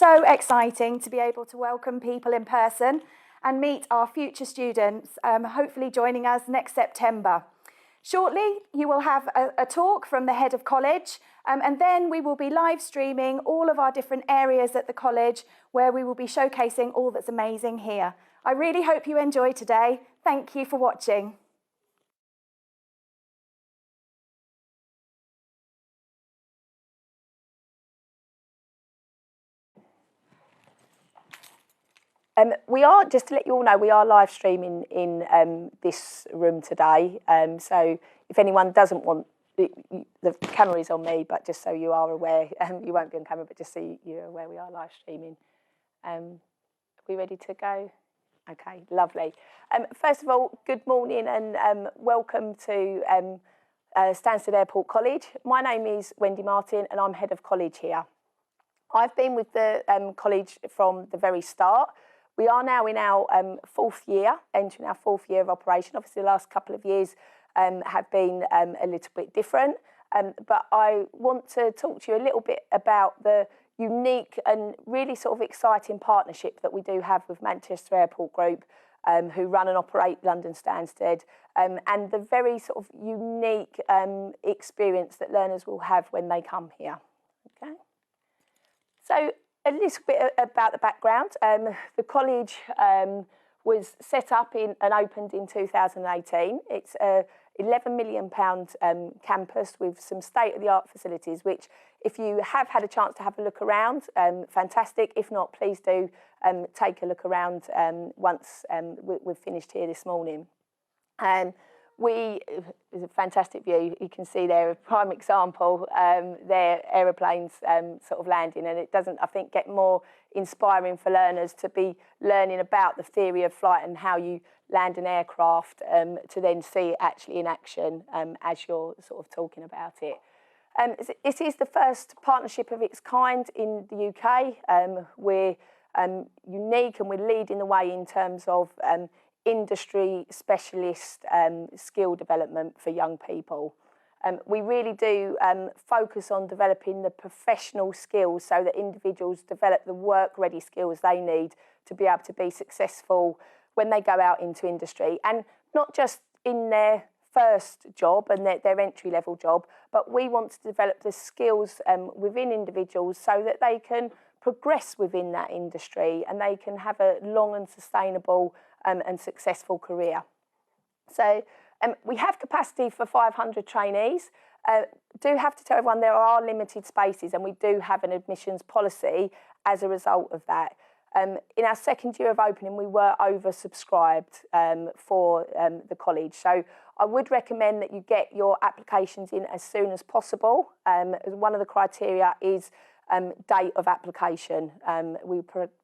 so exciting to be able to welcome people in person and meet our future students, hopefully joining us next September. Shortly, you will have a talk from the head of college, and then we will be live streaming all of our different areas at the college where we will be showcasing all that's amazing here. I really hope you enjoy today. Thank you for watching. We are, just to let you all know, we are live streaming in this room today. So if anyone doesn't want, the camera is on me, but just so you are aware, you won't be on camera, but just so you're aware, we are live streaming. Are we ready to go? Okay, lovely. First of all, good morning and welcome to Stansted Airport College. My name is Wendy Martin and I'm head of college here. I've been with the college from the very start. We are now in our fourth year, entering our fourth year of operation. Obviously, the last couple of years have been a little bit different. But I want to talk to you a little bit about the unique and really sort of exciting partnership that we do have with Manchester Airport Group, who run and operate London Stansted, and the very sort of unique experience that learners will have when they come here. Okay. So a little bit about the background. The college was set up and opened in 2018. It's a £11 million campus with some state-of-the-art facilities, which if you have had a chance to have a look around, fantastic. If not, please do take a look around once we've finished here this morning. It's a fantastic view. You can see there a prime example, their aeroplanes sort of landing, and it doesn't, I think, get more inspiring for learners to be learning about the theory of flight and how you land an aircraft to then see it actually in action as you're sort of talking about it. It is the first partnership of its kind in the UK. We're unique and we're leading the way in terms of industry specialist skill development for young people. We really do focus on developing the professional skills so that individuals develop the work-ready skills they need to be able to be successful when they go out into industry, and not just in their first job and their entry-level job, but we want to develop the skills within individuals so that they can progress within that industry and they can have a long and sustainable and successful career. So we have capacity for 500 trainees. Do have to tell everyone there are limited spaces and we do have an admissions policy as a result of that. In our second year of opening, we were oversubscribed for the college. So I would recommend that you get your applications in as soon as possible. One of the criteria is date of application. We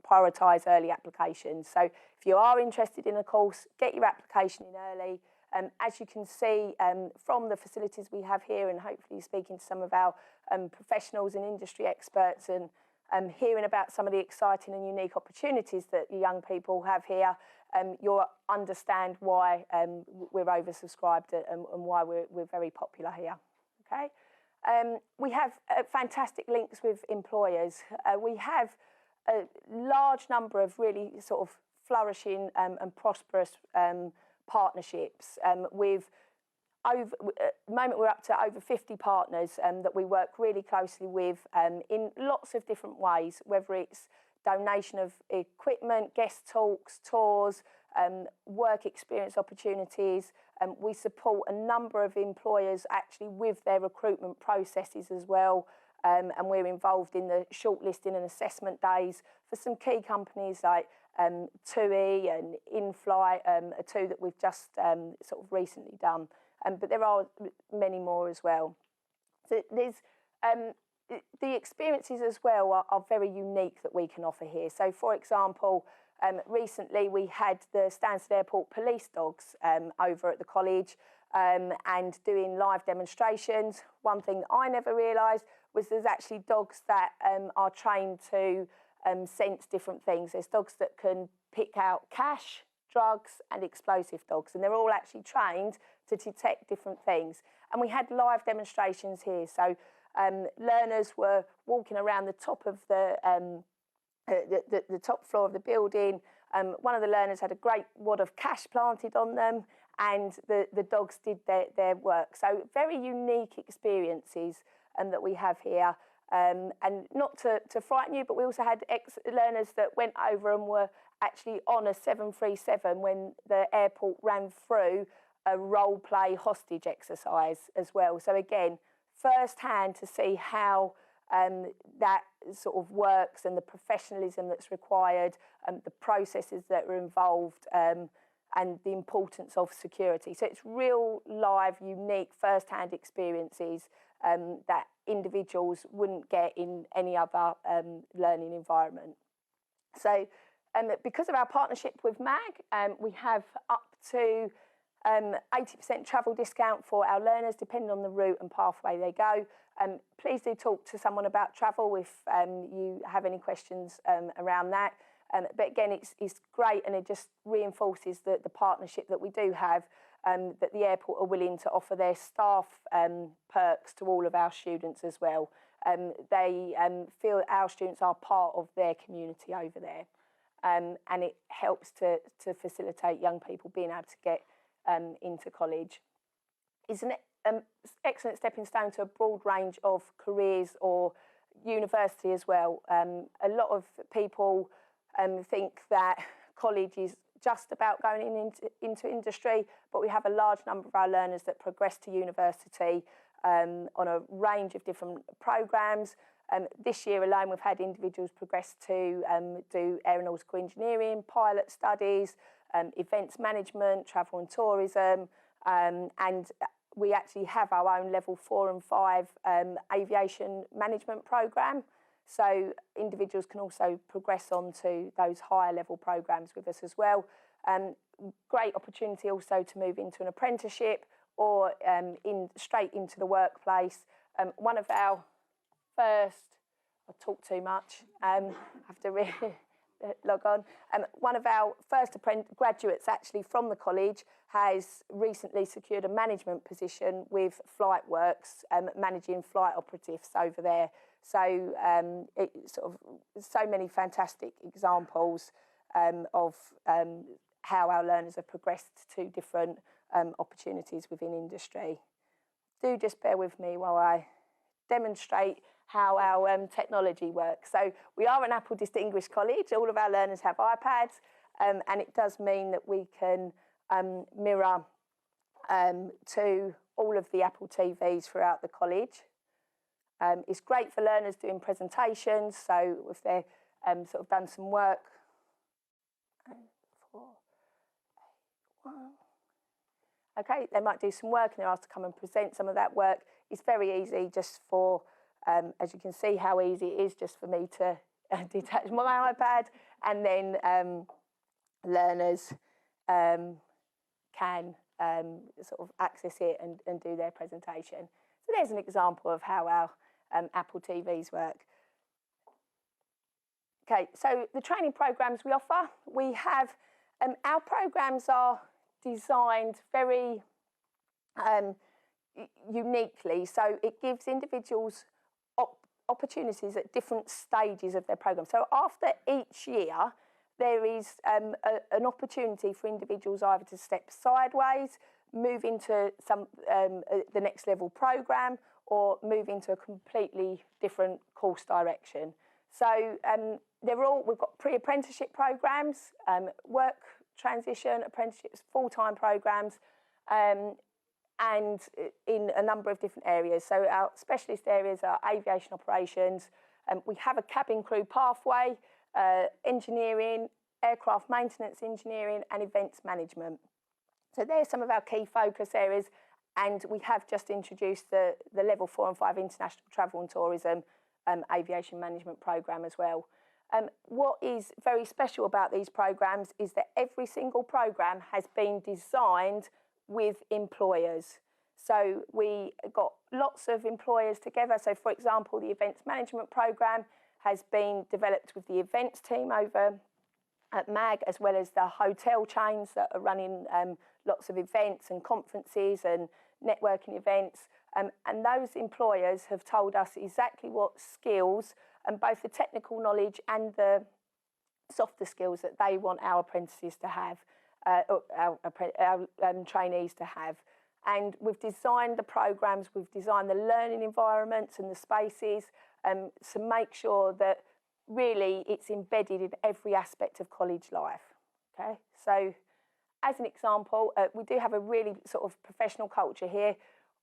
prioritise early applications. So if you are interested in a course, get your application in early. As you can see from the facilities we have here, and hopefully speaking to some of our professionals and industry experts and hearing about some of the exciting and unique opportunities that the young people have here, you'll understand why we're oversubscribed and why we're very popular here. Okay. We have fantastic links with employers. We have a large number of really sort of flourishing and prosperous partnerships with at the moment we're up to over 50 partners that we work really closely with in lots of different ways, whether it's donation of equipment, guest talks, tours, work experience opportunities. We support a number of employers actually with their recruitment processes as well, and we're involved in the shortlisting and assessment days for some key companies like TUI and InFlight, are two that we've just sort of recently done, but there are many more as well. So there's the experiences as well are very unique that we can offer here. So for example, recently we had the Stansted Airport police dogs over at the college and doing live demonstrations. One thing that I never realised was there's actually dogs that are trained to sense different things. There's dogs that can pick out cash, drugs and explosive dogs, and they're all actually trained to detect different things. And we had live demonstrations here, so learners were walking around the top of the the top floor of the building. One of the learners had a great wad of cash planted on them, and the dogs did their work. So very unique experiences that we have here. And not to frighten you, but we also had ex-learners that went over and were actually on a 737 when the airport ran through a role-play hostage exercise as well. So again, first-hand to see how that sort of works and the professionalism that's required, the processes that are involved, and the importance of security. So it's real, live, unique, first-hand experiences that individuals wouldn't get in any other learning environment. So because of our partnership with MAG, we have up to 80% travel discount for our learners, depending on the route and pathway they go. Please do talk to someone about travel if you have any questions around that. But again, it's great, and it just reinforces the partnership that we do have, that the airport are willing to offer their staff perks to all of our students as well. They feel our students are part of their community over there, and it helps to facilitate young people being able to get into college. It's an excellent stepping stone to a broad range of careers or university as well. A lot of people think that college is just about going into industry, but we have a large number of our learners that progress to university on a range of different programmes. This year alone, we've had individuals progress to do aeronautical engineering, pilot studies, events management, travel and tourism, and we actually have our own level 4 and 5 aviation management programme. So individuals can also progress on to those higher level programmes with us as well. Great opportunity also to move into an apprenticeship or straight into the workplace. One of our first, I talk too much, have to log on. One of our first graduates actually from the college has recently secured a management position with Flightworks, managing flight operatives over there. So it's sort of so many fantastic examples of how our learners have progressed to different opportunities within industry. Do just bear with me while I demonstrate how our technology works. So we are an Apple Distinguished College. All of our learners have iPads, and it does mean that we can mirror to all of the Apple TVs throughout the college. It's great for learners doing presentations, so if they're sort of done some work. 4, 8, 1. Okay, they might do some work and they're asked to come and present some of that work. It's very easy just for, as you can see how easy it is just for me to detach my iPad, and then learners can sort of access it and do their presentation. So there's an example of how our Apple TVs work. Okay, so the training programs we offer, we have, our programs are designed very uniquely, so it gives individuals opportunities at different stages of their program. So after each year, there is an opportunity for individuals either to step sideways, move into the next level program, or move into a completely different course direction. So we've got pre-apprenticeship programs, work transition, apprenticeships, full-time programs, and in a number of different areas. So our specialist areas are aviation operations. We have a cabin crew pathway, engineering, aircraft maintenance engineering, and events management. So there's some of our key focus areas, and we have just introduced the level 4 and 5 international travel and tourism aviation management program as well. What is very special about these programs is that every single program has been designed with employers. So we got lots of employers together. So for example, the events management program has been developed with the events team over at MAG, as well as the hotel chains that are running lots of events and conferences and networking events. And those employers have told us exactly what skills and both the technical knowledge and the softer skills that they want our apprentices to have, or our trainees to have. And we've designed the programmes, we've designed the learning environments and the spaces to make sure that really it's embedded in every aspect of college life. Okay, so as an example, we do have a really sort of professional culture here.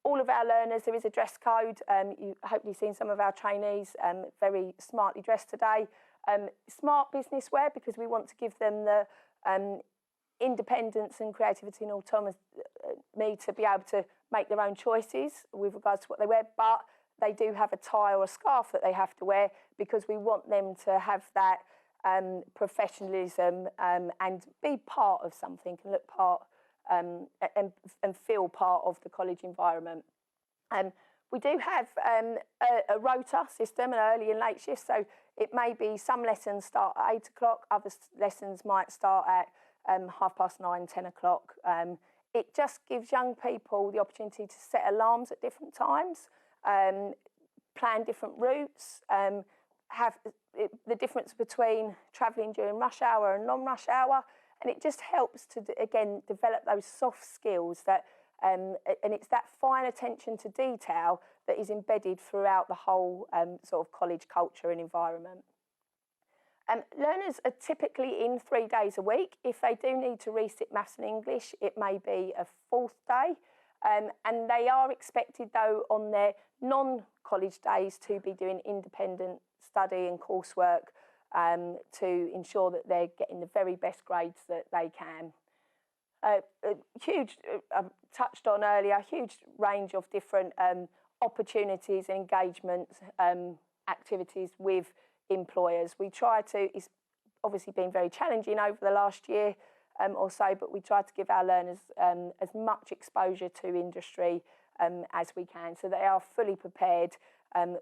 All of our learners, there is a dress code. You've hopefully seen some of our trainees very smartly dressed today. Smart business wear, because we want to give them the independence and creativity and autonomy to be able to make their own choices with regards to what they wear, but they do have a tie or a scarf that they have to wear, because we want them to have that professionalism and be part of something and look part and feel part of the college environment. We do have a rota system, an early and late shift, so it may be some lessons start at 8 o'clock, other lessons might start at 9:30, 10 o'clock. It just gives young people the opportunity to set alarms at different times, plan different routes, have the difference between travelling during rush hour and non-rush hour, and it just helps to, again, develop those soft skills that, and it's that fine attention to detail that is embedded throughout the whole sort of college culture and environment. Learners are typically in 3 days a week. If they do need to resit maths and English, it may be a 4th day. And they are expected, though, on their non-college days to be doing independent study and coursework to ensure that they're getting the very best grades that they can. I've touched on earlier, a huge range of different opportunities and engagement activities with employers. We try to, it's obviously been very challenging over the last year or so, but we try to give our learners as much exposure to industry as we can, so they are fully prepared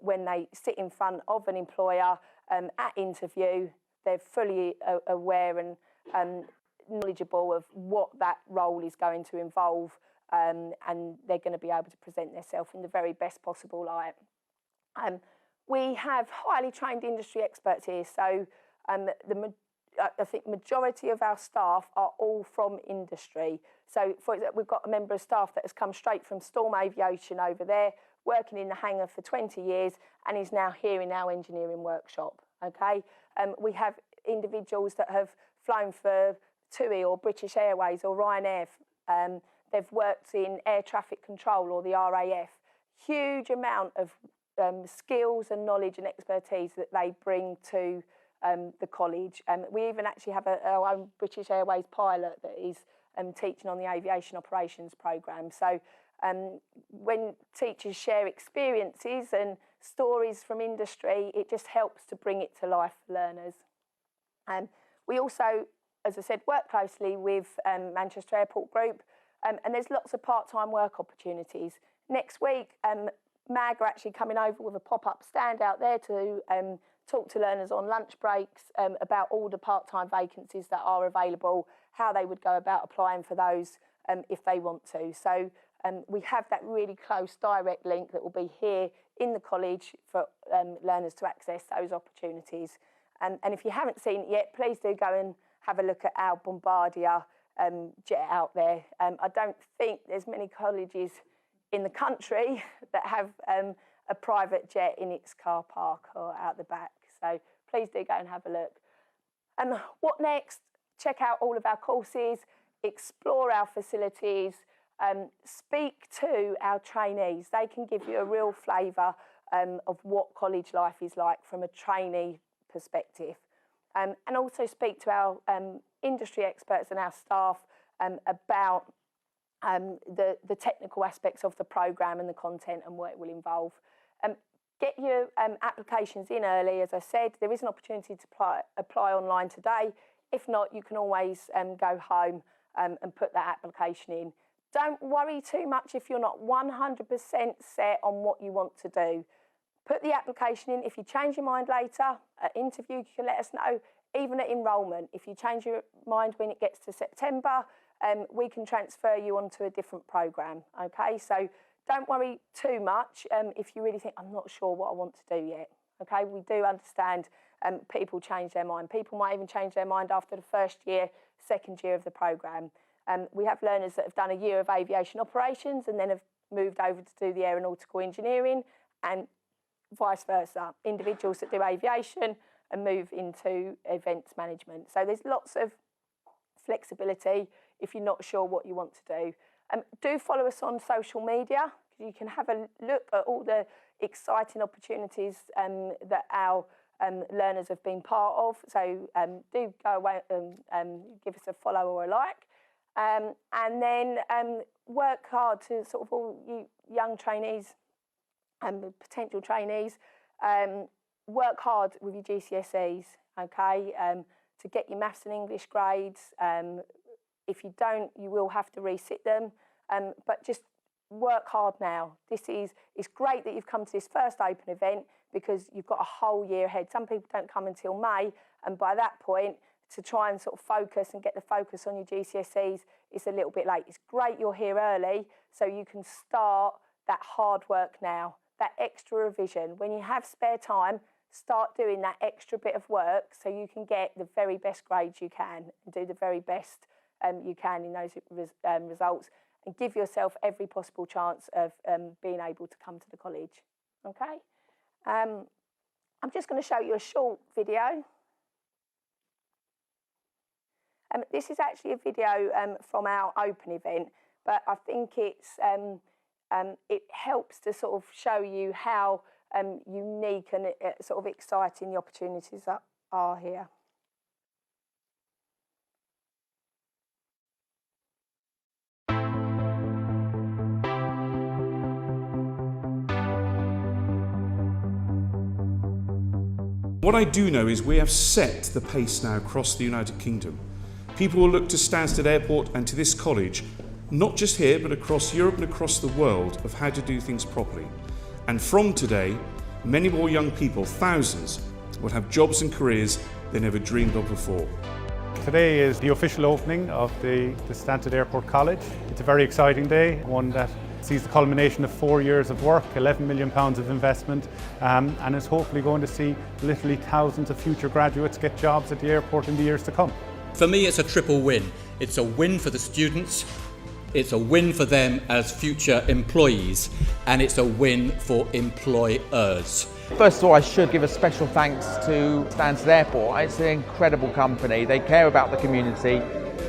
when they sit in front of an employer at interview. They're fully aware and knowledgeable of what that role is going to involve, and they're going to be able to present themselves in the very best possible light. We have highly trained industry experts here, so I think majority of our staff are all from industry. So, for example, we've got a member of staff that has come straight from Storm Aviation over there, working in the hangar for 20 years, and is now here in our engineering workshop. Okay, we have individuals that have flown for TUI or British Airways or Ryanair. They've worked in air traffic control or the RAF. Huge amount of skills and knowledge and expertise that they bring to the college. We even actually have our own British Airways pilot that is teaching on the aviation operations programme. So when teachers share experiences and stories from industry, it just helps to bring it to life for learners. We also, as I said, work closely with Manchester Airport Group, and there's lots of part-time work opportunities. Next week, MAG are actually coming over with a pop-up stand out there to talk to learners on lunch breaks about all the part-time vacancies that are available, how they would go about applying for those if they want to. So we have that really close direct link that will be here in the college for learners to access those opportunities. And if you haven't seen it yet, please do go and have a look at our Bombardier jet out there. I don't think there's many colleges in the country that have a private jet in its car park or out the back. So please do go and have a look. And what next? Check out all of our courses, explore our facilities, speak to our trainees. They can give you a real flavour of what college life is like from a trainee perspective. And also speak to our industry experts and our staff about the technical aspects of the programme and the content and what it will involve. Get your applications in early. As I said, there is an opportunity to apply online today. If not, you can always go home and put that application in. Don't worry too much if you're not 100% set on what you want to do. Put the application in. If you change your mind later at interview, you can let us know. Even at enrolment, if you change your mind when it gets to September, we can transfer you onto a different programme, okay? So don't worry too much if you really think, I'm not sure what I want to do yet, Okay, we do understand people change their mind. People might even change their mind after the first year, second year of the programme. We have learners that have done a year of aviation operations and then have moved over to do the aeronautical engineering, and vice versa. Individuals that do aviation and move into events management. So there's lots of flexibility if you're not sure what you want to do. Do follow us on social media. You can have a look at all the exciting opportunities that our learners have been part of. So do go away and give us a follow or a like. And then work hard to sort of all you young trainees and potential trainees, work hard with your GCSEs, okay, to get your maths and English grades. If you don't, you will have to resit them, but just work hard now. It's great that you've come to this first open event because you've got a whole year ahead. Some people don't come until May, and by that point, to try and sort of focus and get the focus on your GCSEs, it's a little bit late. It's great you're here early so you can start that hard work now, that extra revision. When you have spare time, start doing that extra bit of work so you can get the very best grades you can and do the very best you can in those results, and give yourself every possible chance of being able to come to the college. Okay? I'm just going to show you a short video. This is actually a video from our open event, but I think it helps to sort of show you how unique and sort of exciting the opportunities that are here. What I do know is we have set the pace now across the United Kingdom. People will look to Stansted Airport and to this college, not just here but across Europe and across the world, of how to do things properly. And from today, many more young people, thousands, will have jobs and careers they never dreamed of before. Today is the official opening of the Stansted Airport College. It's a very exciting day, one that sees the culmination of 4 years of work, £11 million of investment, and is hopefully going to see literally thousands of future graduates get jobs at the airport in the years to come. For me, it's a triple win. It's a win for the students, it's a win for them as future employees, and it's a win for employers. First of all, I should give a special thanks to Stansted Airport. It's an incredible company. They care about the community.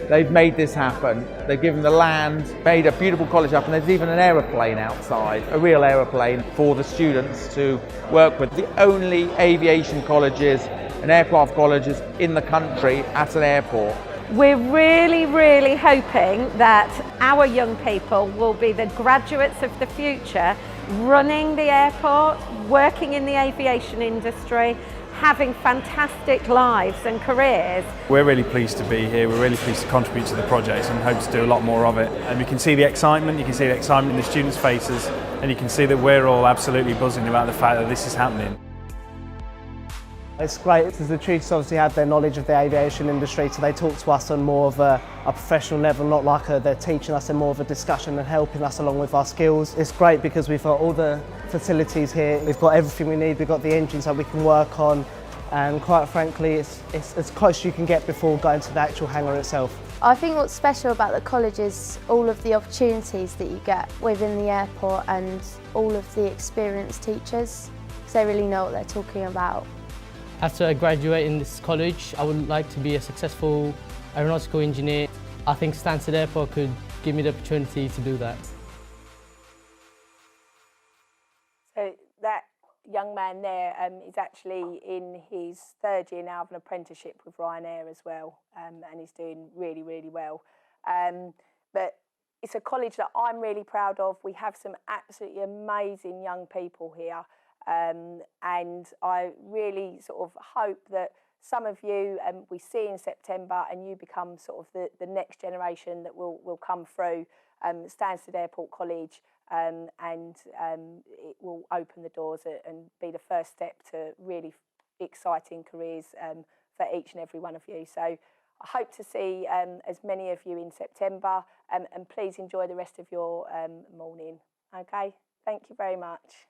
They've made this happen. They've given the land, made a beautiful college up, and there's even an aeroplane outside, a real aeroplane for the students to work with. The only aviation colleges and aircraft colleges in the country at an airport. We're really hoping that our young people will be the graduates of the future, running the airport, working in the aviation industry, having fantastic lives and careers. We're really pleased to be here, we're really pleased to contribute to the project and hope to do a lot more of it. And we can see the excitement, you can see the excitement in the students' faces, and you can see that we're all absolutely buzzing about the fact that this is happening. It's great because the tutors obviously have their knowledge of the aviation industry, so they talk to us on more of a professional level, not like they're teaching us in more of a discussion and helping us along with our skills. It's great because we've got all the facilities here, we've got everything we need, we've got the engines that we can work on, and quite frankly it's as close as you can get before going to the actual hangar itself. I think what's special about the college is all of the opportunities that you get within the airport and all of the experienced teachers, because they really know what they're talking about. After I graduate in this college, I would like to be a successful aeronautical engineer. I think Stansted Airport could give me the opportunity to do that. So that young man there is actually in his third year now of an apprenticeship with Ryanair as well, and he's doing really well. But it's a college that I'm really proud of. We have some absolutely amazing young people here. And I really sort of hope that some of you we see in September and you become sort of the next generation that will come through Stansted Airport College, and it will open the doors and be the first step to really exciting careers for each and every one of you. So I hope to see as many of you in September, and please enjoy the rest of your morning. Okay, thank you very much.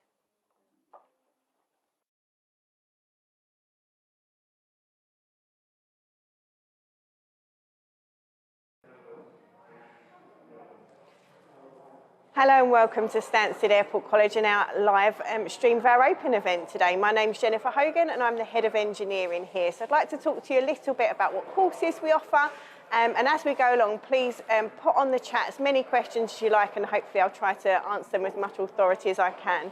Hello and welcome to Stansted Airport College and our live stream of our open event today. My name's Jennifer Hogan and I'm the Head of Engineering here. So I'd like to talk to you a little bit about what courses we offer, and as we go along, please put on the chat as many questions as you like, and hopefully I'll try to answer them with as much authority as I can.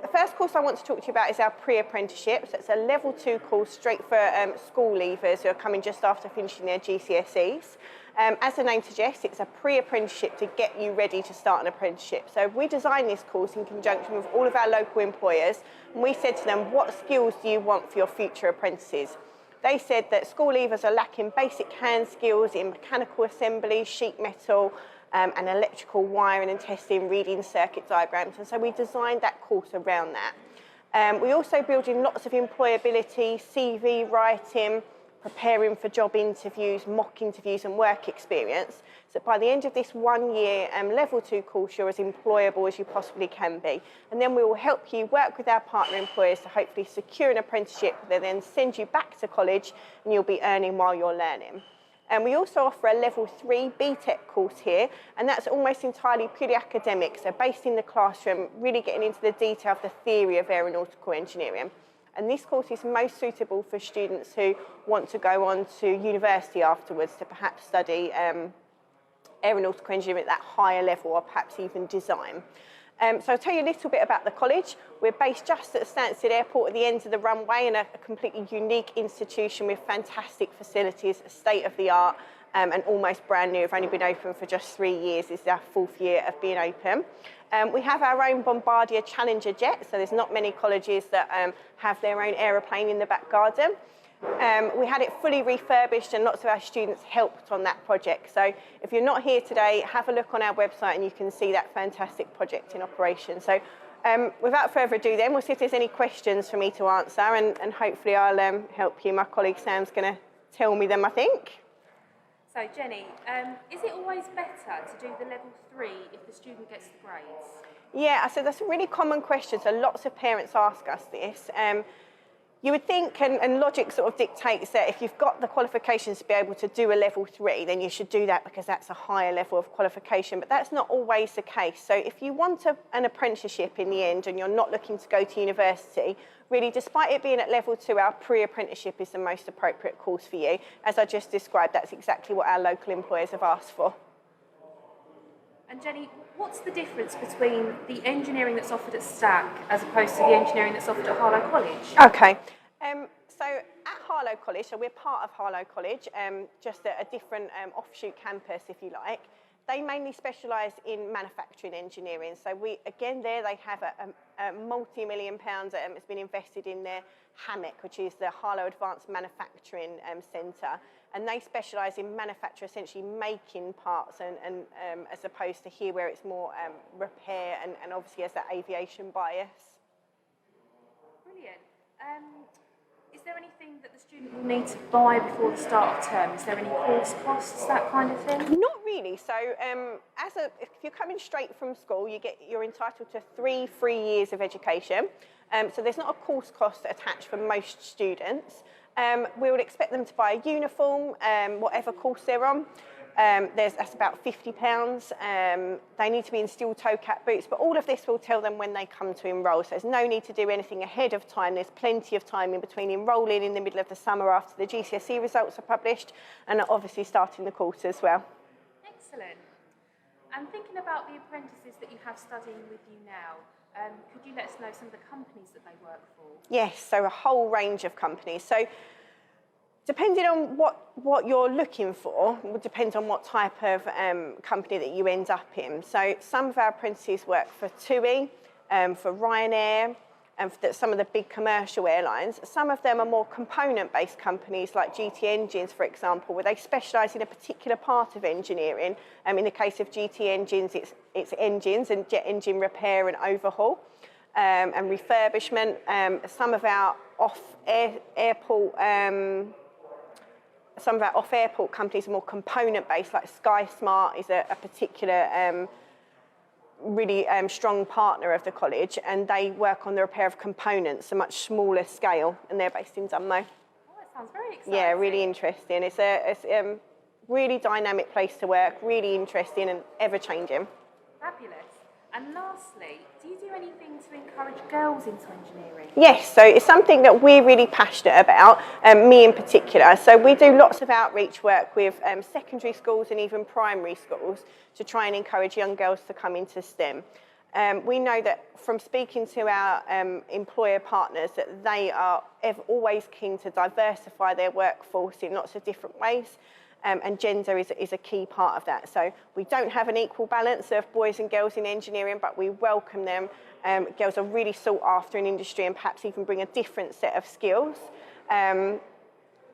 The first course I want to talk to you about is our pre-apprenticeship. So it's a level 2 course straight for school leavers who are coming just after finishing their GCSEs. As the name suggests, it's a pre-apprenticeship to get you ready to start an apprenticeship. So we designed this course in conjunction with all of our local employers, and we said to them, what skills do you want for your future apprentices? They said that school leavers are lacking basic hand skills in mechanical assembly, sheet metal, and electrical wiring and testing, reading circuit diagrams, and so we designed that course around that. We also build in lots of employability, CV writing, preparing for job interviews, mock interviews and work experience. So by the end of this 1 year level 2 course, you're as employable as you possibly can be. And then we will help you work with our partner employers to hopefully secure an apprenticeship that then send you back to college and you'll be earning while you're learning. And we also offer a level 3 BTEC course here, and that's almost entirely purely academic, so based in the classroom, really getting into the detail of the theory of aeronautical engineering. And this course is most suitable for students who want to go on to university afterwards to perhaps study aeronautical engineering at that higher level, or perhaps even design. So I'll tell you a little bit about the college. We're based just at Stansted Airport at the end of the runway, in a completely unique institution with fantastic facilities, state-of-the-art, and almost brand new. We've only been open for just 3 years. This is our 4th year of being open. We have our own Bombardier Challenger jet, so there's not many colleges that have their own aeroplane in the back garden. We had it fully refurbished and lots of our students helped on that project. So if you're not here today, have a look on our website and you can see that fantastic project in operation. So without further ado then, we'll see if there's any questions for me to answer, and hopefully I'll help you. My colleague Sam's going to tell me them, I think. So Jenny, is it always better to do the level 3 if the student gets the grades? Yeah, so that's a really common question. So lots of parents ask us this. You would think, and logic sort of dictates that if you've got the qualifications to be able to do a level 3, then you should do that because that's a higher level of qualification, but that's not always the case. So if you want an apprenticeship in the end and you're not looking to go to university, really, despite it being at level 2, our pre-apprenticeship is the most appropriate course for you. As I just described, that's exactly what our local employers have asked for. And Jenny, what's the difference between the engineering that's offered at Stack as opposed to the engineering that's offered at Harlow College? Okay, so at Harlow College, so we're part of Harlow College, just at a different offshoot campus, if you like. They mainly specialise in manufacturing engineering. So they have a multi-million pounds has been invested in their HAMEC, which is the Harlow Advanced Manufacturing Centre. And they specialise in manufacture, essentially making parts, and as opposed to here where it's more repair and obviously has that aviation bias. Brilliant. Is there anything that the student will need to buy before the start of term? Is there any course costs, that kind of thing? Not really. So if you're coming straight from school, you're entitled to 3 free years of education. So there's not a course cost attached for most students. We would expect them to buy a uniform, whatever course they're on. That's about £50. They need to be in steel toe cap boots, but all of this will tell them when they come to enrol. So there's no need to do anything ahead of time. There's plenty of time in between enrolling in the middle of the summer after the GCSE results are published, and obviously starting the course as well. Excellent. And thinking about the apprentices that you have studying with you now, could you let us know some of the companies that they work for? Yes, so a whole range of companies. So depending on what you're looking for, will depend on what type of company that you end up in. So some of our apprentices work for TUI, for Ryanair, and for some of the big commercial airlines. Some of them are more component-based companies like GT Engines, for example, where they specialise in a particular part of engineering. In the case of GT Engines, it's engines and jet engine repair and overhaul and refurbishment. Some of our off-airport companies are more component-based, like SkySmart is a particular really strong partner of the college, and they work on the repair of components, a much smaller scale, and they're based in Dunmow. Oh, that sounds very exciting. Yeah, really interesting. It's a really dynamic place to work, really interesting and ever-changing. Fabulous. And lastly, do you do anything to encourage girls into engineering? Yes, so it's something that we're really passionate about, me in particular. So we do lots of outreach work with secondary schools and even primary schools to try and encourage young girls to come into STEM. We know that from speaking to our employer partners that they are always keen to diversify their workforce in lots of different ways. And gender is a key part of that. So we don't have an equal balance of boys and girls in engineering, but we welcome them. Girls are really sought after in industry and perhaps even bring a different set of skills,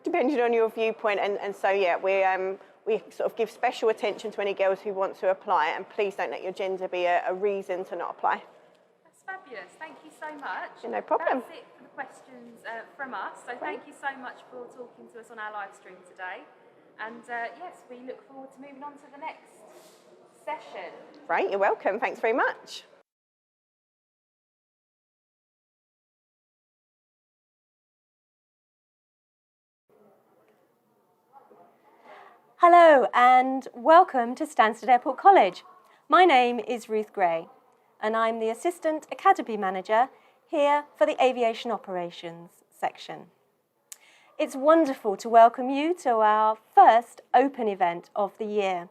depending on your viewpoint. And so, yeah, we sort of give special attention to any girls who want to apply, and please don't let your gender be a reason to not apply. That's fabulous. Thank you so much. No problem. That's it for the questions from us. So thank you so much for talking to us on our live stream today. And yes, we look forward to moving on to the next session. Right, you're welcome. Thanks very much. Hello and welcome to Stansted Airport College. My name is Ruth Gray and I'm the Assistant Academy Manager here for the Aviation Operations section. It's wonderful to welcome you to our first open event of the year.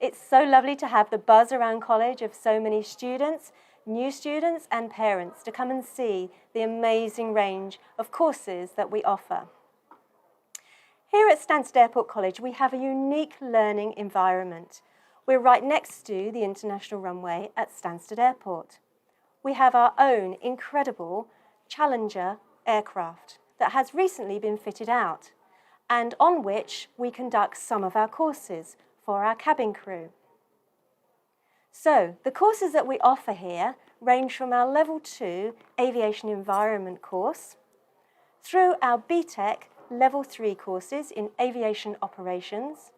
It's so lovely to have the buzz around college of so many students, new students and parents to come and see the amazing range of courses that we offer. Here at Stansted Airport College, we have a unique learning environment. We're right next to the international runway at Stansted Airport. We have our own incredible Challenger aircraft that has recently been fitted out and on which we conduct some of our courses for our cabin crew. So the courses that we offer here range from our Level 2 Aviation Environment course through our BTEC Level 3 courses in Aviation Operations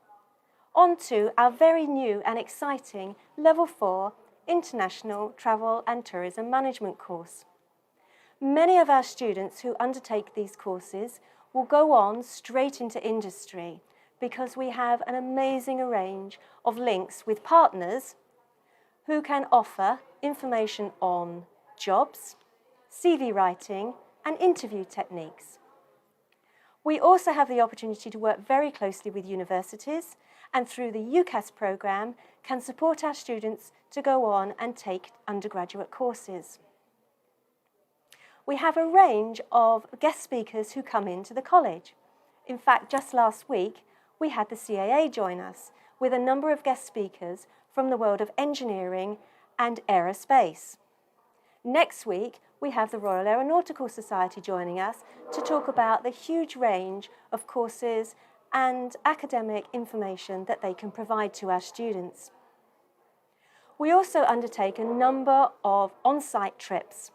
onto our very new and exciting Level 4 International Travel and Tourism Management course. Many of our students who undertake these courses will go on straight into industry because we have an amazing range of links with partners who can offer information on jobs, CV writing and interview techniques. We also have the opportunity to work very closely with universities and through the UCAS programme can support our students to go on and take undergraduate courses. We have a range of guest speakers who come into the college. In fact, just last week, we had the CAA join us with a number of guest speakers from the world of engineering and aerospace. Next week, we have the Royal Aeronautical Society joining us to talk about the huge range of courses and academic information that they can provide to our students. We also undertake a number of on-site trips.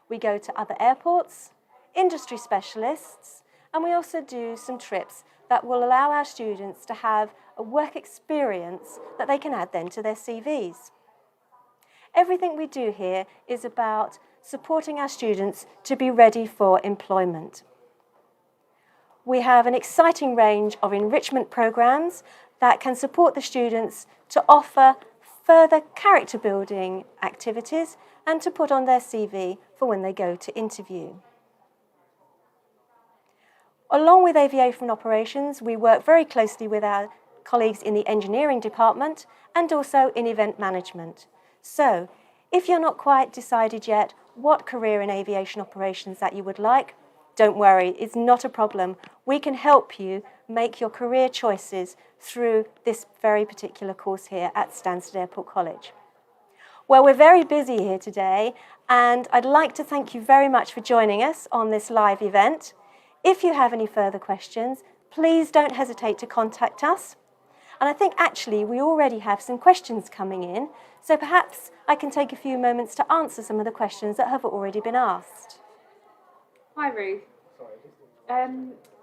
We go to other airports, industry specialists, and we also do some trips that will allow our students to have a work experience that they can add then to their CVs. Everything we do here is about supporting our students to be ready for employment. We have an exciting range of enrichment programs that can support the students to offer further character building activities and to put on their CV for when they go to interview. Along with Aviation Operations, we work very closely with our colleagues in the engineering department and also in event management. So, if you're not quite decided yet what career in aviation operations that you would like, don't worry, it's not a problem. We can help you make your career choices through this very particular course here at Stansted Airport College. Well, we're very busy here today, and I'd like to thank you very much for joining us on this live event. If you have any further questions, please don't hesitate to contact us. And I think actually we already have some questions coming in, so perhaps I can take a few moments to answer some of the questions that have already been asked. Hi Ruth.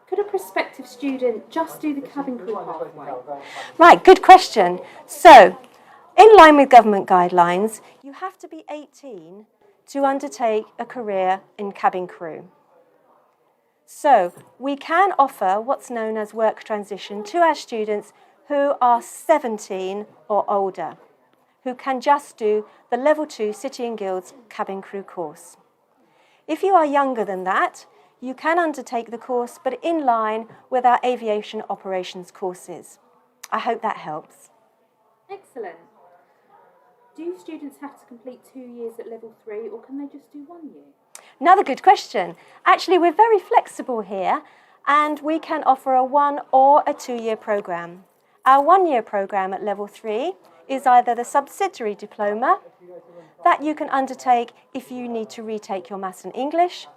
Could a prospective student just do the cabin crew pathway? Right, good question. So, in line with government guidelines, you have to be 18 to undertake a career in cabin crew. So, we can offer what's known as work transition to our students who are 17 or older, who can just do the Level 2 City and Guilds cabin crew course. If you are younger than that, you can undertake the course, but in line with our aviation operations courses. I hope that helps. Excellent. Do students have to complete 2 years at level 3, or can they just do 1 year? Another good question. Actually, we're very flexible here, and we can offer a 1 or a 2 year programme. Our 1 year programme at level 3 is either the subsidiary diploma that you can undertake if you need to retake your maths and English,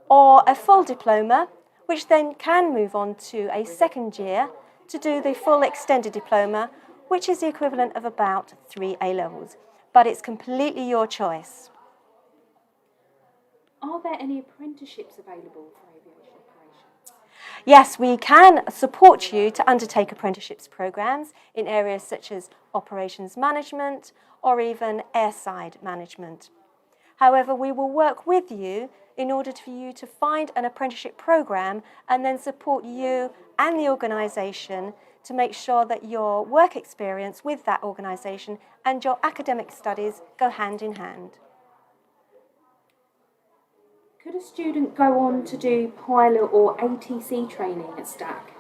or a full diploma, which then can move on to a 2nd year to do the full extended diploma, which is the equivalent of about 3 A-levels. But it's completely your choice. Are there any apprenticeships available for aviation operations? Yes, we can support you to undertake apprenticeships programmes in areas such as operations management or even airside management. However, we will work with you in order for you to find an apprenticeship programme and then support you and the organisation to make sure that your work experience with that organisation and your academic studies go hand in hand. Could a student go on to do pilot or ATC training at STAC?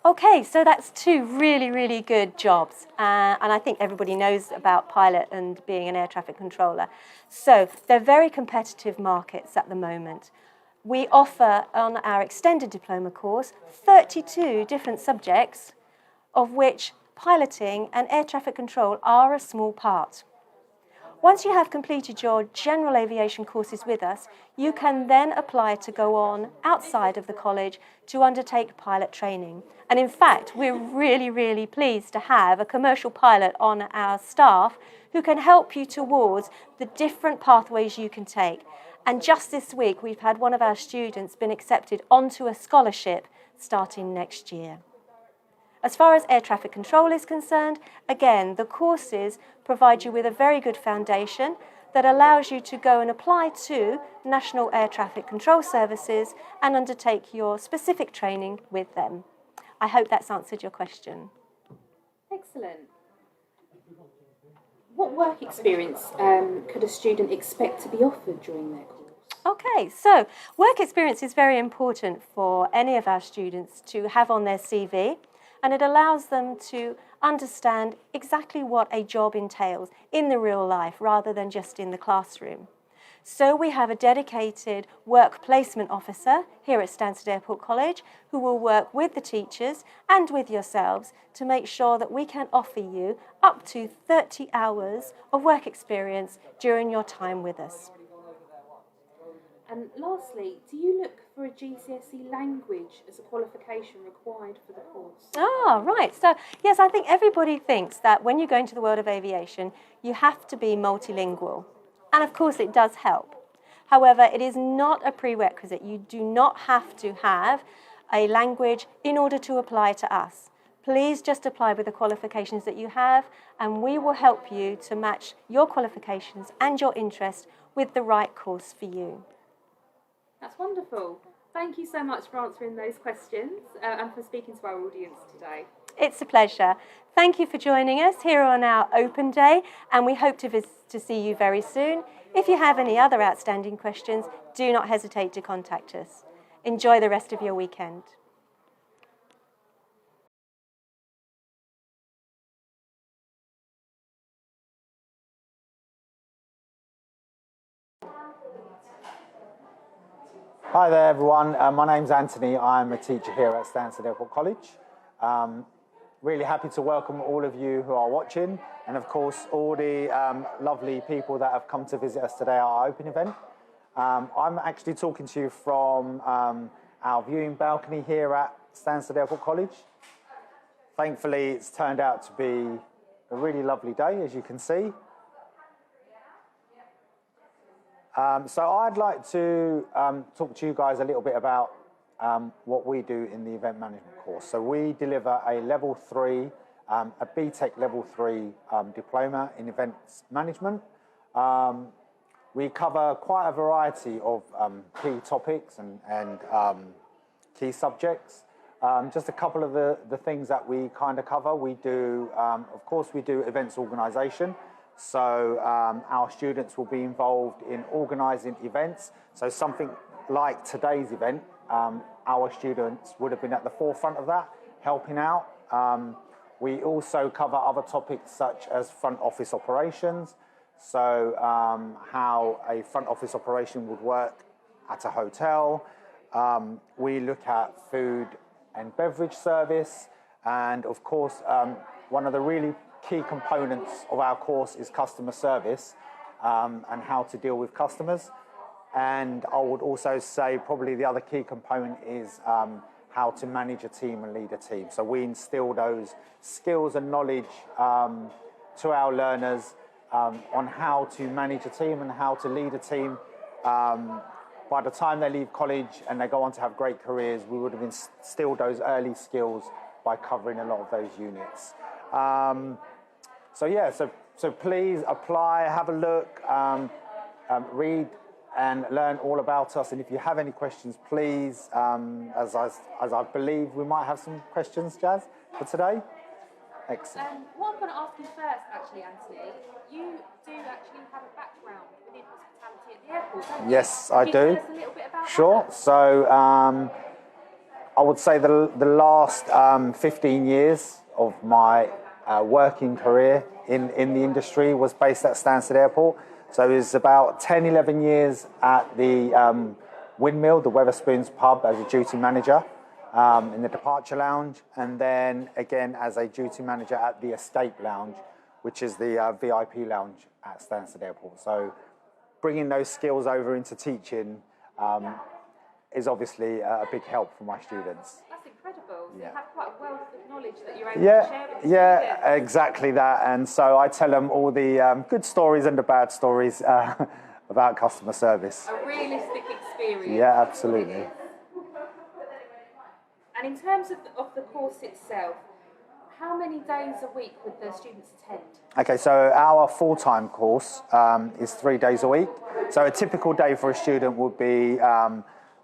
Okay, so that's 2 really, really good jobs. And I think everybody knows about pilot and being an air traffic controller. So they're very competitive markets at the moment. We offer on our extended diploma course 32 different subjects, of which piloting and air traffic control are a small part. Once you have completed your general aviation courses with us, you can then apply to go on outside of the college to undertake pilot training. And in fact, we're really, really pleased to have a commercial pilot on our staff who can help you towards the different pathways you can take. And just this week, we've had one of our students been accepted onto a scholarship starting next year. As far as air traffic control is concerned, again, the courses provide you with a very good foundation that allows you to go and apply to National Air Traffic Control Services and undertake your specific training with them. I hope that's answered your question. Excellent. What work experience could a student expect to be offered during their course? Okay, so work experience is very important for any of our students to have on their CV. And it allows them to understand exactly what a job entails in the real life rather than just in the classroom. So we have a dedicated work placement officer here at Stansted Airport College who will work with the teachers and with yourselves to make sure that we can offer you up to 30 hours of work experience during your time with us. And lastly, do you look for a GCSE language as a qualification required for the course? Ah, right. So, yes, I think everybody thinks that when you go into the world of aviation, you have to be multilingual. And of course, it does help. However, it is not a prerequisite. You do not have to have a language in order to apply to us. Please just apply with the qualifications that you have, and we will help you to match your qualifications and your interest with the right course for you. That's wonderful. Thank you so much for answering those questions and for speaking to our audience today. It's a pleasure. Thank you for joining us here on our open day, and we hope to see you very soon. If you have any other outstanding questions, do not hesitate to contact us. Enjoy the rest of your weekend. Hi there everyone, my name's Anthony. I'm a teacher here at Stansted Airport College. Really happy to welcome all of you who are watching, and of course all the lovely people that have come to visit us today at our open event. I'm actually talking to you from our viewing balcony here at Stansted Airport College. Thankfully it's turned out to be a really lovely day, as you can see. So I'd like to talk to you guys a little bit about what we do in the event management course. So we deliver a level 3, a BTEC level 3 diploma in events management. We cover quite a variety of key topics and key subjects. Just a couple of the things that we kind of cover. We do, of course, we do events organisation. So our students will be involved in organising events. So something like today's event, our students would have been at the forefront of that, helping out. We also cover other topics such as front office operations. So how a front office operation would work at a hotel. We look at food and beverage service, and of course one of the really key components of our course is customer service and how to deal with customers. And I would also say probably the other key component is how to manage a team and lead a team. So we instill those skills and knowledge to our learners on how to manage a team and how to lead a team. By the time they leave college and they go on to have great careers, we would have instilled those early skills by covering a lot of those units. So please apply, have a look, read and learn all about us. And if you have any questions, please, as I believe we might have some questions, Jazz, for today. Excellent. What I'm going to ask you first, actually, Anthony, you do actually have a background within hospitality at the airport, don't you? Yes, I do. Can you tell us a little bit about Sure. that? So I would say the last 15 years of my working career in the industry was based at Stansted Airport. So it was about 10, 11 years at the Windmill, the Wetherspoons pub, as a duty manager in the departure lounge, and then again as a duty manager at the Escape Lounge, which is the VIP lounge at Stansted Airport. So bringing those skills over into teaching is obviously a big help for my students. That's incredible. So Yeah. you have quite a wealth of knowledge that you're able to share with the students. Exactly that. And so I tell them all the good stories and the bad stories about customer service. A realistic experience. Yeah, absolutely. And in terms of the course itself, how many days a week would the students attend? Okay, so our full-time course is 3 days a week. So a typical day for a student would be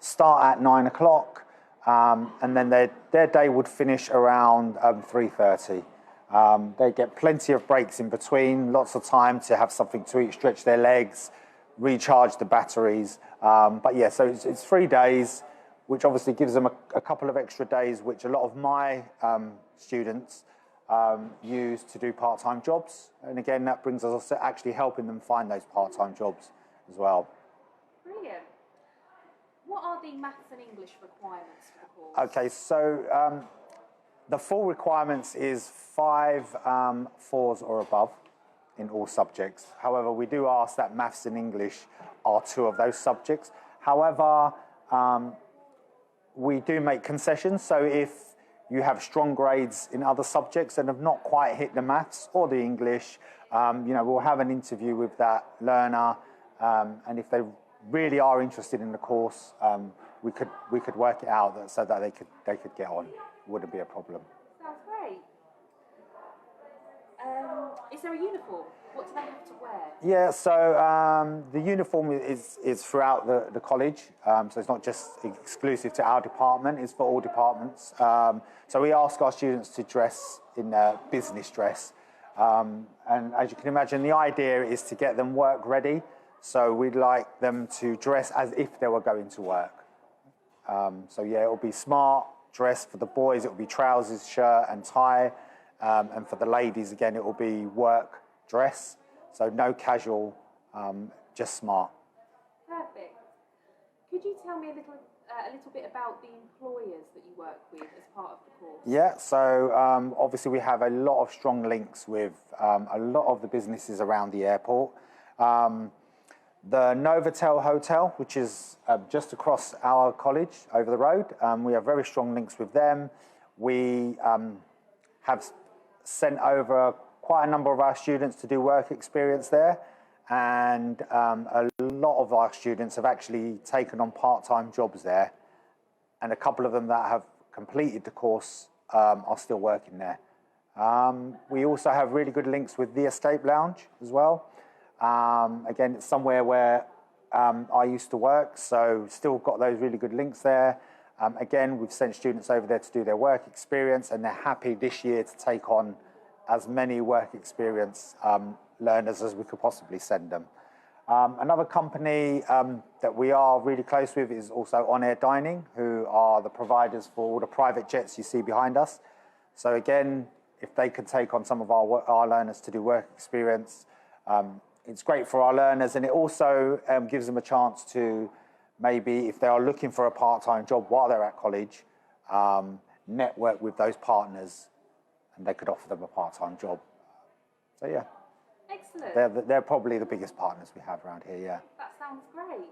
start at 9 o'clock, and then their day would finish around 3:30. They get plenty of breaks in between, lots of time to have something to eat, stretch their legs, recharge the batteries. But yeah, so it's 3 days, which obviously gives them a couple of extra days, which a lot of my students use to do part-time jobs. And again, that brings us to actually helping them find those part-time jobs as well. Brilliant. What are the maths and English requirements for the course? Okay, so the full requirements is 5 4s or above in all subjects. However, we do ask that maths and English are 2 of those subjects. However, we do make concessions. So if you have strong grades in other subjects and have not quite hit the maths or the English, we'll have an interview with that learner, and if they really are interested in the course, we could work it out so that they could get on. Wouldn't be a problem. Sounds great. Is there a uniform? What do they have to wear? Yeah, so the uniform is throughout the college, so it's not just exclusive to our department, it's for all departments. So we ask our students to dress in business dress, and as you can imagine, the idea is to get them work ready, so we'd like them to dress as if they were going to work. So yeah, it'll be smart dress. For the boys, it'll be trousers, shirt and tie, and for the ladies, again, it will be work dress. So no casual, just smart. Perfect. Could you tell me a little bit about the employers that you work with as part of the course? Yeah, so obviously we have a lot of strong links with a lot of the businesses around the airport. The Novotel Hotel, which is just across our college over the road, we have very strong links with them. We have sent over quite a number of our students to do work experience there, and a lot of our students have actually taken on part-time jobs there, and a couple of them that have completed the course are still working there. We also have really good links with the Escape Lounge as well. Again, it's somewhere where I used to work, so still got those really good links there. Again, we've sent students over there to do their work experience, and they're happy this year to take on as many work experience learners as we could possibly send them. Another company that we are really close with is also On Air Dining, who are the providers for all the private jets you see behind us. So again, if they could take on some of our learners to do work experience, it's great for our learners, and it also gives them a chance to maybe, if they are looking for a part-time job while they're at college, network with those partners, and they could offer them a part-time job. So yeah. Excellent. They're probably the biggest partners we have around here, yeah. That sounds great.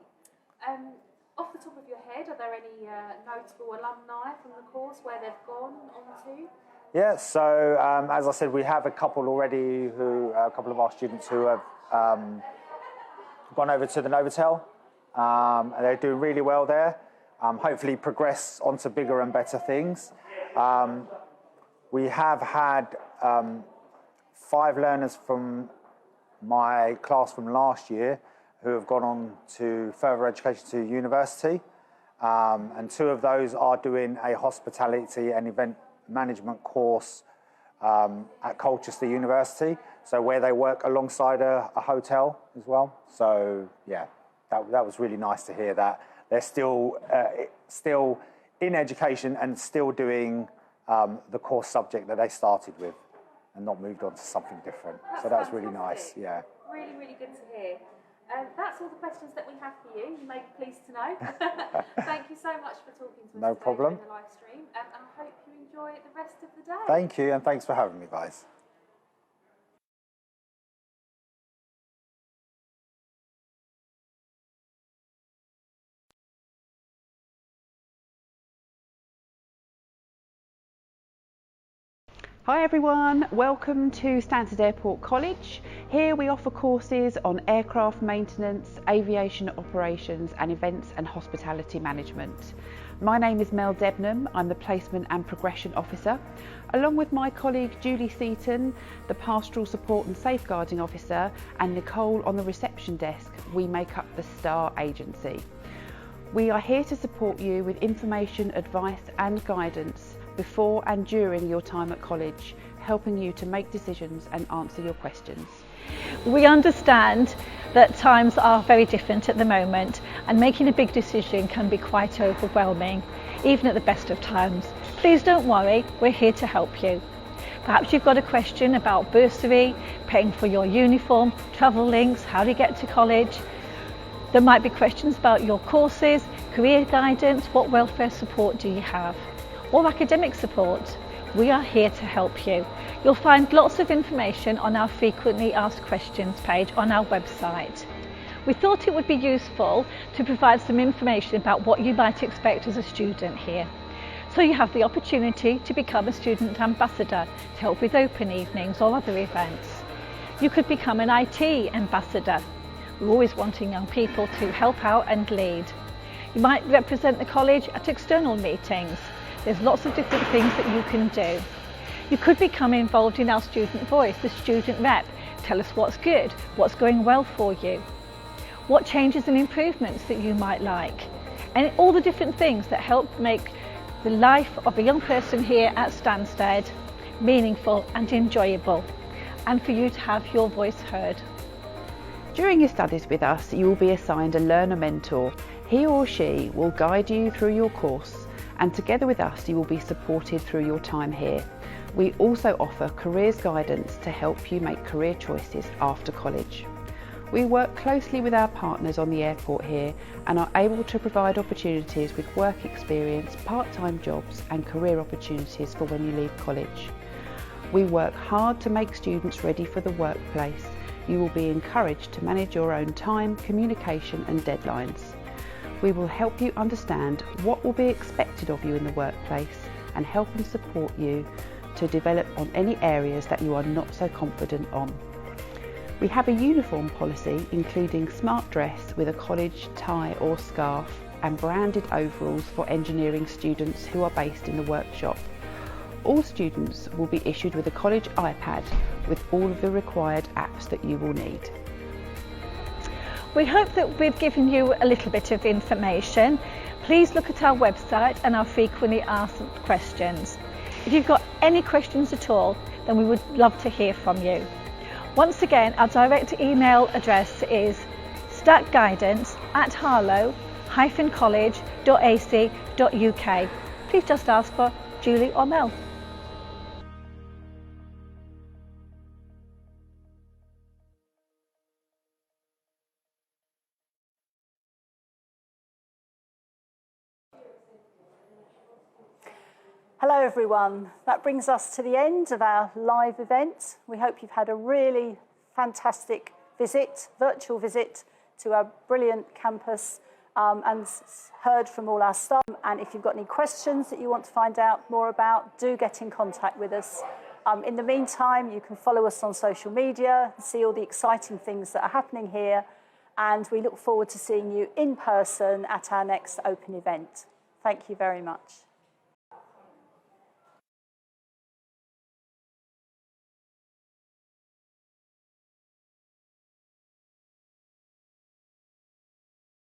Off the top of your head, are there any notable alumni from the course where they've gone on to? Yeah, so as I said, we have a couple already a couple of our students who have gone over to the Novotel, and they're doing really well there. Hopefully progress onto bigger and better things. We have had 5 learners from my class from last year who have gone on to further education to university, and 2 of those are doing a hospitality and event management course at Colchester University, so where they work alongside a hotel as well. So yeah, that was really nice to hear that they're still in education and still doing the course subject that they started with, and not moved on to something different. So that was really nice, yeah. Really, really good to hear. That's all the questions that we have for you. You may be pleased to know. Thank you so much for talking to us No today problem. during the live stream, and I hope you enjoy the rest of the day. Thank you, and thanks for having me, guys. Hi everyone, welcome to Stansted Airport College. Here we offer courses on aircraft maintenance, aviation operations and events and hospitality management. My name is Mel Debnam, I'm the Placement and Progression Officer. Along with my colleague Julie Seaton, the Pastoral Support and Safeguarding Officer, and Nicole on the reception desk, we make up the STAR agency. We are here to support you with information, advice and guidance before and during your time at college, helping you to make decisions and answer your questions. We understand that times are very different at the moment, and making a big decision can be quite overwhelming, even at the best of times. Please don't worry, we're here to help you. Perhaps you've got a question about bursary, paying for your uniform, travel links, how to get to college. There might be questions about your courses, career guidance, what welfare support do you have? Or academic support. We are here to help you. You'll find lots of information on our frequently asked questions page on our website. We thought it would be useful to provide some information about what you might expect as a student here. So you have the opportunity to become a student ambassador to help with open evenings or other events. You could become an IT ambassador. We're always wanting young people to help out and lead. You might represent the college at external meetings. There's lots of different things that you can do. You could become involved in our student voice, the student rep. Tell us what's good, what's going well for you, what changes and improvements that you might like, and all the different things that help make the life of a young person here at Stansted meaningful and enjoyable, and for you to have your voice heard. During your studies with us, you will be assigned a learner mentor. He or she will guide you through your course, and together with us you will be supported through your time here. We also offer careers guidance to help you make career choices after college. We work closely with our partners on the airport here and are able to provide opportunities with work experience, part-time jobs and career opportunities for when you leave college. We work hard to make students ready for the workplace. You will be encouraged to manage your own time, communication and deadlines. We will help you understand what will be expected of you in the workplace and help and support you to develop on any areas that you are not so confident on. We have a uniform policy including smart dress with a college tie or scarf and branded overalls for engineering students who are based in the workshop. All students will be issued with a college iPad with all of the required apps that you will need. We hope that we've given you a little bit of information. Please look at our website and our frequently asked questions. If you've got any questions at all, then we would love to hear from you. Once again, our direct email address is statguidance@harlow-college.ac.uk. Please just ask for Julie or Mel. Hello everyone, that brings us to the end of our live event. We hope you've had a really fantastic visit, virtual visit to our brilliant campus and heard from all our staff. And if you've got any questions that you want to find out more about, do get in contact with us. In the meantime, you can follow us on social media, see all the exciting things that are happening here, and we look forward to seeing you in person at our next open event. Thank you very much.